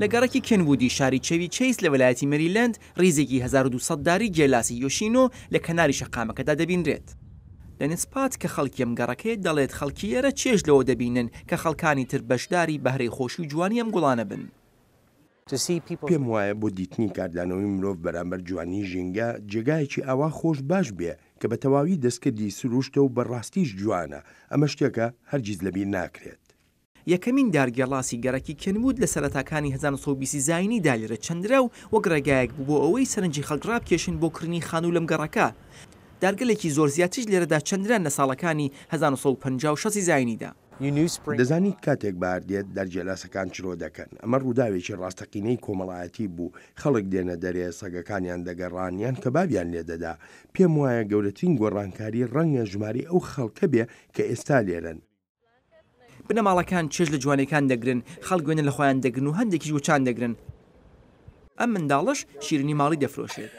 لە گەڕێکی کێنوودی شاری چەوی چیس لە وەلایەتی مەریلەند ڕیزێکی 1200 داری گێلاسی یۆشینۆ لە کەناری شەقامەکەدا دەبینرێت. لە نسپات کە خەڵکی ئەم گەڕەکەی دەڵێت خەڵکی ئێرە چێژ لەوە دەبینن کە خەڵکانی تر بەشداری بەهرەی خۆشی و جوانی ئەم گوڵانە بن. پێم وایە بۆ دیتنی کاردانەوەی مرۆڤ بەرامبەر جوانی ژینگە جێگایەکی ئاوا خۆش باش بێ کە بە تەواوی دەستکردی سروشتە و بەڕاستیش جوانە، ئەمە شتێکە هەرگیز لەبیر ناکرێت. یەکەمین دارگێڵاسی گەڕەکی کەنوود لە سەرەتاکانی 1920 زاینیدا لێرە چەندرا و وەک ڕێگایەک بوو بۆ ئەوەی سەرنجی خەڵک ڕابکێشن بۆ کڕنی خانوو لەم گەڕەکە. دارگەلێکی زۆر زیاتریش لێرەدا چەندران لە ساڵەکانی 1956 زاینیدا. دەزانیت کاتێک باردێت دەرجێلاسەکان چرۆ دەکەن، ئەمە ڕووداوێکی ڕاستەقینەی کۆمەڵایەتی بوو. خەڵک دێنە دەرێ سەگەکانیان دەگەڕانیان کە بابیان لێدەدا. پێم وایە گەورەترین گۆڕانکاری ڕەنگە ژماری ئەو خەڵکە بێ کە ئێستا لێرن. بنەماڵەکان چێژ لە جوانەکان دەگرن، خەڵک وێنە لە خۆیان دەگرن و هەندێکیش وچان دەگرن. ئەم منداڵش شیرنی ماڵی دەفرۆشێت.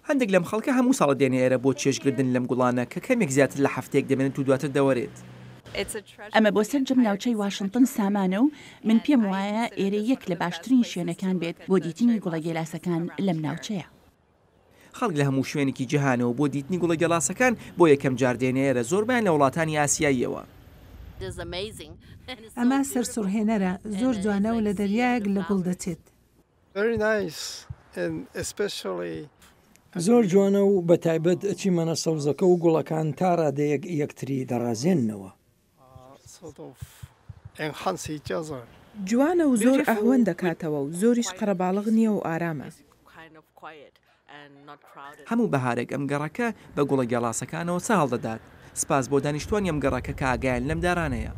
هەندێک لەم خەڵکە هەموو ساڵە دێنە ئێرە بۆ چێژگردن لەم گوڵانە کە کەمێک زیاتر لە هەفتەیەک دەمێنێت و دواتر دەوەرێت. ئەمە بۆ سەرنجەم ناوچەی واشنگتن سامانە و من پێم وایە ئێرە یەک لە باشترین شوێنەکان بێت بۆ دیتنی گوڵە گێلاسەکان لەم ناوچەیە. خەڵک لە هەموو شوێنێکی جیهانەوە بۆ دیتنی گوڵە گێلاسەکان بۆ یەکەم جار دێنە ئێرە، زۆربیان لە وڵاتانی ئاسیاییەوە. ئەمە سەرسوڕهێنەرە، زۆر جوانە و لە دەریایەک لە گوڵ دەچێت. زۆر جوانە و بە تایبەت چیمەنە سەوزەکە و گوڵەکان تا ڕادەیەک یەکتری دەڕازێننەوە. جوانە و زۆر ئەهوەن دەکاتەوە و زۆریش قەرەباڵغ نییە و ئارامە. هەموو بەهارێک ئەم گەڕەکە بە گوڵە گێڵاسەکانەوە ساڵ دەدات. سپاس بۆ دانیشتوانی ئەم گەڕەکە کە ئاگایان لەم دارانەیە.